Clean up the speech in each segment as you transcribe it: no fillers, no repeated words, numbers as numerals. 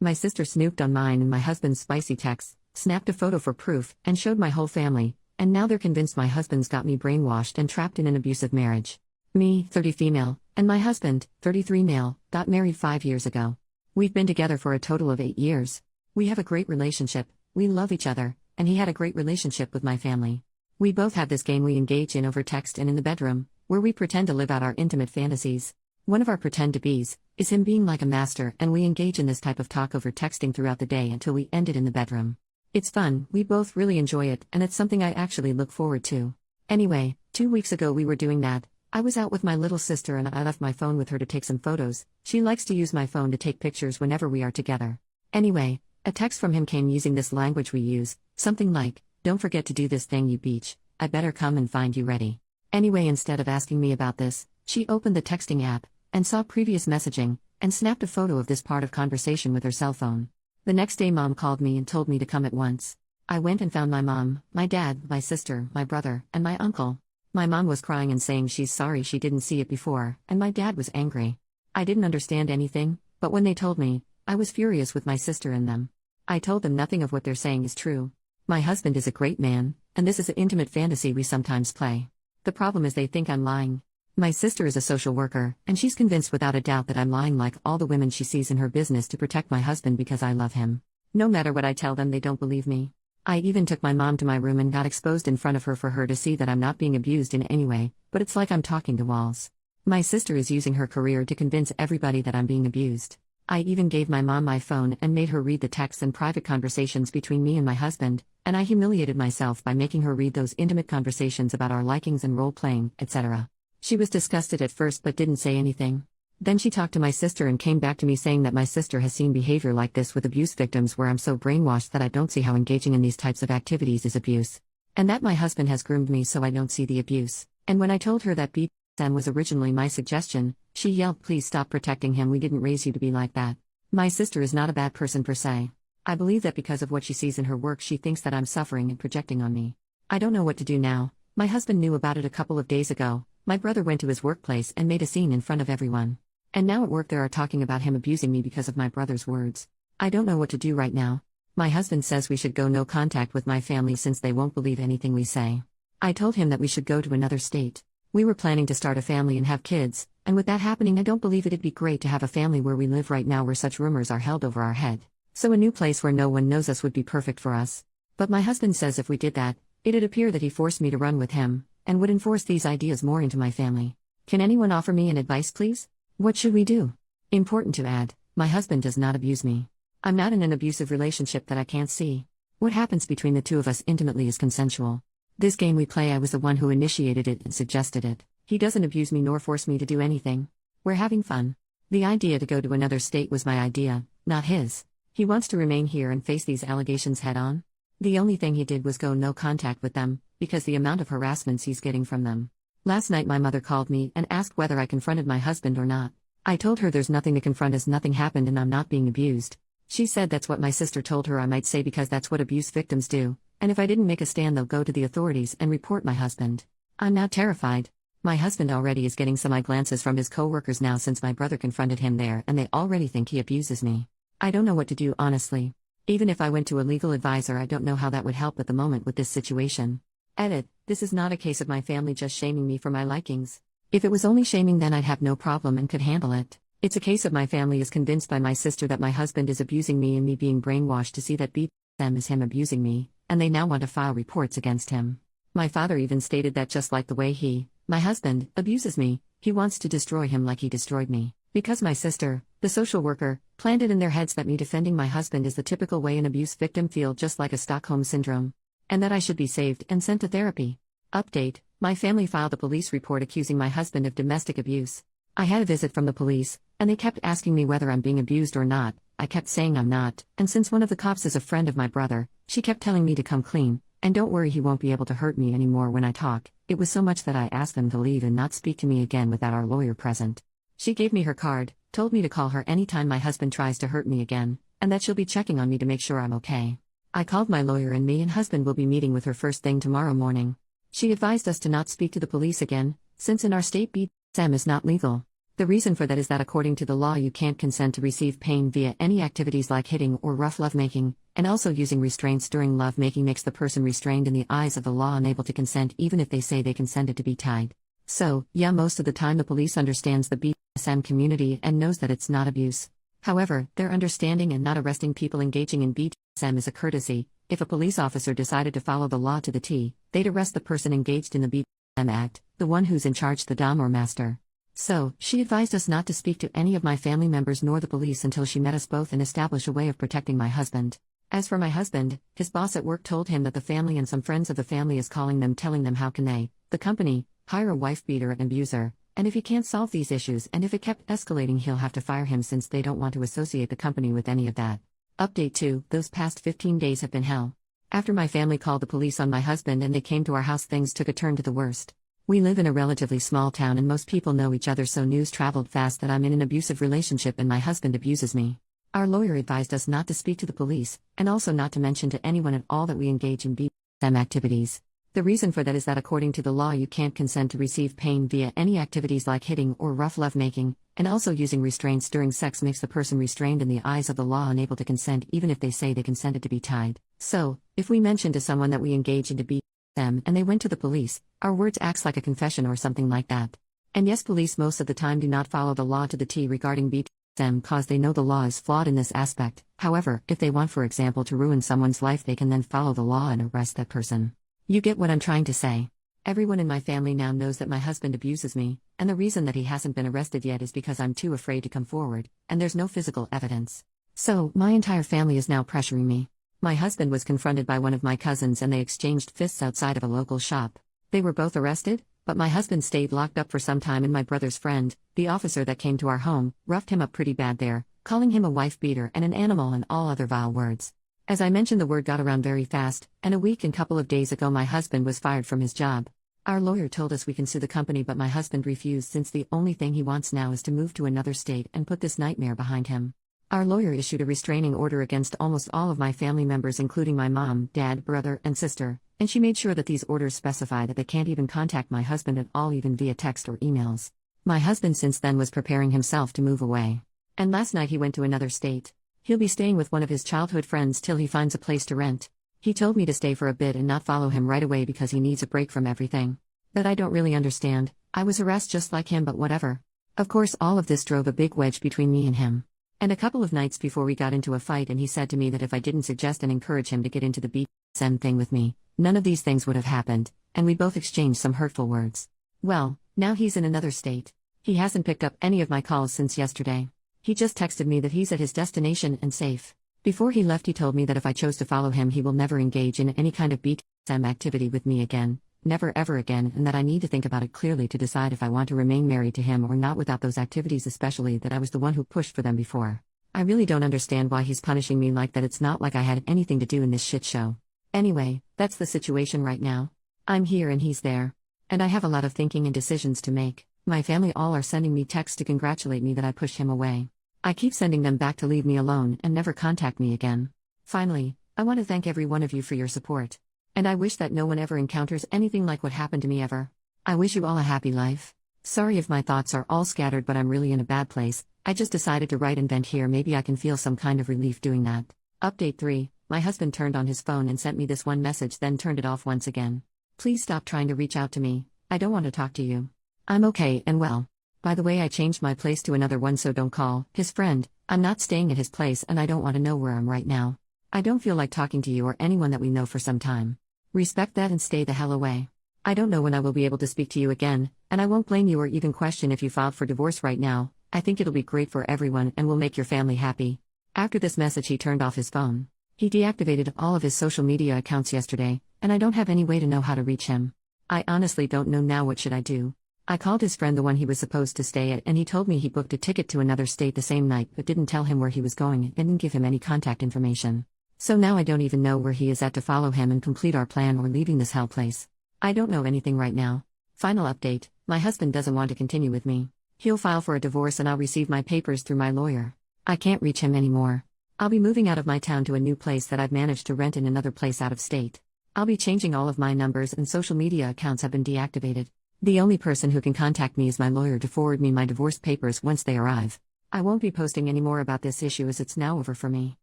My sister snooped on mine and my husband's spicy texts, snapped a photo for proof, and showed my whole family, and now they're convinced my husband's got me brainwashed and trapped in an abusive marriage. Me, 30 female, and my husband, 33 male, got married 5 years ago. We've been together for a total of 8 years. We have a great relationship, we love each other, and he had a great relationship with my family. We both have this game we engage in over text and in the bedroom, where we pretend to live out our intimate fantasies. One of our pretend to be's is him being like a master, and we engage in this type of talk over texting throughout the day until we end it in the bedroom. It's fun, we both really enjoy it, and it's something I actually look forward to. Anyway, 2 weeks ago we were doing that. I was out with my little sister and I left my phone with her to take some photos. She likes to use my phone to take pictures whenever we are together. Anyway, a text from him came using this language we use, something like, "Don't forget to do this thing, you beach. I better come and find you ready." Anyway, instead of asking me about this, she opened the texting app, and saw previous messaging, and snapped a photo of this part of conversation with her cell phone. The next day mom called me and told me to come at once. I went and found my mom, my dad, my sister, my brother, and my uncle. My mom was crying and saying she's sorry she didn't see it before, and my dad was angry. I didn't understand anything, but when they told me, I was furious with my sister and them. I told them nothing of what they're saying is true. My husband is a great man, and this is an intimate fantasy we sometimes play. The problem is they think I'm lying. My sister is a social worker, and she's convinced without a doubt that I'm lying like all the women she sees in her business to protect my husband because I love him. No matter what I tell them, they don't believe me. I even took my mom to my room and got exposed in front of her for her to see that I'm not being abused in any way, but it's like I'm talking to walls. My sister is using her career to convince everybody that I'm being abused. I even gave my mom my phone and made her read the texts and private conversations between me and my husband, and I humiliated myself by making her read those intimate conversations about our likings and role-playing, etc. She was disgusted at first but didn't say anything. Then she talked to my sister and came back to me saying that my sister has seen behavior like this with abuse victims where I'm so brainwashed that I don't see how engaging in these types of activities is abuse. And that my husband has groomed me so I don't see the abuse. And when I told her that BDSM was originally my suggestion, she yelled, "Please stop protecting him, we didn't raise you to be like that." My sister is not a bad person per se. I believe that because of what she sees in her work she thinks that I'm suffering and projecting on me. I don't know what to do now. My husband knew about it a couple of days ago. My brother went to his workplace and made a scene in front of everyone. And now at work they are talking about him abusing me because of my brother's words. I don't know what to do right now. My husband says we should go no contact with my family since they won't believe anything we say. I told him that we should go to another state. We were planning to start a family and have kids, and with that happening I don't believe it'd be great to have a family where we live right now where such rumors are held over our head. So a new place where no one knows us would be perfect for us. But my husband says if we did that, it'd appear that he forced me to run with him, and would enforce these ideas more into my family. Can anyone offer me an advice please? What should we do? Important to add, my husband does not abuse me. I'm not in an abusive relationship that I can't see. What happens between the two of us intimately is consensual. This game we play, I was the one who initiated it and suggested it. He doesn't abuse me nor force me to do anything. We're having fun. The idea to go to another state was my idea, not his. He wants to remain here and face these allegations head on. The only thing he did was go no contact with them, because the amount of harassments he's getting from them. Last night my mother called me and asked whether I confronted my husband or not. I told her there's nothing to confront as nothing happened and I'm not being abused. She said that's what my sister told her I might say because that's what abuse victims do, and if I didn't make a stand they'll go to the authorities and report my husband. I'm now terrified. My husband already is getting some eye glances from his co-workers now since my brother confronted him there and they already think he abuses me. I don't know what to do honestly. Even if I went to a legal advisor I don't know how that would help at the moment with this situation. Edit, this is not a case of my family just shaming me for my likings. If it was only shaming then I'd have no problem and could handle it. It's a case of my family is convinced by my sister that my husband is abusing me and me being brainwashed to see that BDSM is him abusing me, and they now want to file reports against him. My father even stated that just like the way he, my husband, abuses me, he wants to destroy him like he destroyed me. Because my sister, the social worker, planted in their heads that me defending my husband is the typical way an abuse victim feels, just like a Stockholm syndrome. And that I should be saved and sent to therapy. Update, my family filed a police report accusing my husband of domestic abuse. I had a visit from the police, and they kept asking me whether I'm being abused or not. I kept saying I'm not, and since one of the cops is a friend of my brother, she kept telling me to come clean, and don't worry he won't be able to hurt me anymore when I talk. It was so much that I asked them to leave and not speak to me again without our lawyer present. She gave me her card, told me to call her anytime my husband tries to hurt me again, and that she'll be checking on me to make sure I'm okay. I called my lawyer and me and husband will be meeting with her first thing tomorrow morning. She advised us to not speak to the police again, since in our state BDSM is not legal. The reason for that is that according to the law, you can't consent to receive pain via any activities like hitting or rough lovemaking, and also using restraints during lovemaking makes the person restrained in the eyes of the law unable to consent even if they say they consented to be tied. So, yeah, most of the time the police understands the BDSM community and knows that it's not abuse. However, their understanding and not arresting people engaging in BDSM is a courtesy. If a police officer decided to follow the law to the T, they'd arrest the person engaged in the BDSM act, the one who's in charge, the dom or master. So, she advised us not to speak to any of my family members nor the police until she met us both and established a way of protecting my husband. As for my husband, his boss at work told him that the family and some friends of the family is calling them telling them how can they, the company, hire a wife beater and abuser, and if he can't solve these issues and if it kept escalating he'll have to fire him since they don't want to associate the company with any of that. Update 2, those past 15 days have been hell. After my family called the police on my husband and they came to our house, things took a turn to the worst. We live in a relatively small town and most people know each other, so news traveled fast that I'm in an abusive relationship and my husband abuses me. Our lawyer advised us not to speak to the police, and also not to mention to anyone at all that we engage in BDSM activities. The reason for that is that according to the law you can't consent to receive pain via any activities like hitting or rough lovemaking, and also using restraints during sex makes the person restrained in the eyes of the law unable to consent even if they say they consented to be tied. So, if we mention to someone that we engage into BDSM and they went to the police, our words acts like a confession or something like that. And yes, police most of the time do not follow the law to the T regarding BDSM cause they know the law is flawed in this aspect. However, if they want, for example, to ruin someone's life, they can then follow the law and arrest that person. You get what I'm trying to say? Everyone in my family now knows that my husband abuses me, and the reason that he hasn't been arrested yet is because I'm too afraid to come forward, and there's no physical evidence. So, my entire family is now pressuring me. My husband was confronted by one of my cousins and they exchanged fists outside of a local shop. They were both arrested, but my husband stayed locked up for some time and my brother's friend, the officer that came to our home, roughed him up pretty bad there, calling him a wife beater and an animal and all other vile words. As I mentioned, the word got around very fast, and a week and couple of days ago my husband was fired from his job. Our lawyer told us we can sue the company, but my husband refused since the only thing he wants now is to move to another state and put this nightmare behind him. Our lawyer issued a restraining order against almost all of my family members including my mom, dad, brother, and sister, and she made sure that these orders specify that they can't even contact my husband at all, even via text or emails. My husband since then was preparing himself to move away. And last night he went to another state. He'll be staying with one of his childhood friends till he finds a place to rent. He told me to stay for a bit and not follow him right away because he needs a break from everything. That I don't really understand. I was harassed just like him, but whatever. Of course, all of this drove a big wedge between me and him. And a couple of nights before we got into a fight and he said to me that if I didn't suggest and encourage him to get into the BDSM thing with me, none of these things would have happened, and we both exchanged some hurtful words. Well, now he's in another state. He hasn't picked up any of my calls since yesterday. He just texted me that he's at his destination and safe. Before he left he told me that if I chose to follow him he will never engage in any kind of BDSM activity with me again, never ever again, and that I need to think about it clearly to decide if I want to remain married to him or not without those activities, especially that I was the one who pushed for them before. I really don't understand why he's punishing me like that. It's not like I had anything to do in this shit show. Anyway, that's the situation right now. I'm here and he's there. And I have a lot of thinking and decisions to make. My family all are sending me texts to congratulate me that I pushed him away. I keep sending them back to leave me alone and never contact me again. Finally, I want to thank every one of you for your support. And I wish that no one ever encounters anything like what happened to me ever. I wish you all a happy life. Sorry if my thoughts are all scattered, but I'm really in a bad place. I just decided to write and vent here. Maybe I can feel some kind of relief doing that. Update 3. My husband turned on his phone and sent me this one message, then turned it off once again. Please stop trying to reach out to me. I don't want to talk to you. I'm okay and well. By the way, I changed my place to another one, so don't call. His friend. I'm not staying at his place and I don't want to know where I'm right now. I don't feel like talking to you or anyone that we know for some time. Respect that and stay the hell away. I don't know when I will be able to speak to you again, and I won't blame you or even question if you filed for divorce right now. I think it'll be great for everyone and will make your family happy. After this message he turned off his phone. He deactivated all of his social media accounts yesterday, and I don't have any way to know how to reach him. I honestly don't know now. What should I do? I called his friend, the one he was supposed to stay at, and he told me he booked a ticket to another state the same night but didn't tell him where he was going and didn't give him any contact information. So now I don't even know where he is at to follow him and complete our plan or leaving this hell place. I don't know anything right now. Final update, my husband doesn't want to continue with me. He'll file for a divorce and I'll receive my papers through my lawyer. I can't reach him anymore. I'll be moving out of my town to a new place that I've managed to rent in another place out of state. I'll be changing all of my numbers and social media accounts have been deactivated. The only person who can contact me is my lawyer to forward me my divorce papers once they arrive. I won't be posting any more about this issue as it's now over for me.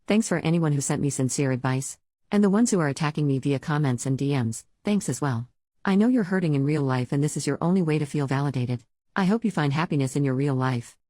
Thanks for anyone who sent me sincere advice. And the ones who are attacking me via comments and DMs, thanks as well. I know you're hurting in real life and this is your only way to feel validated. I hope you find happiness in your real life.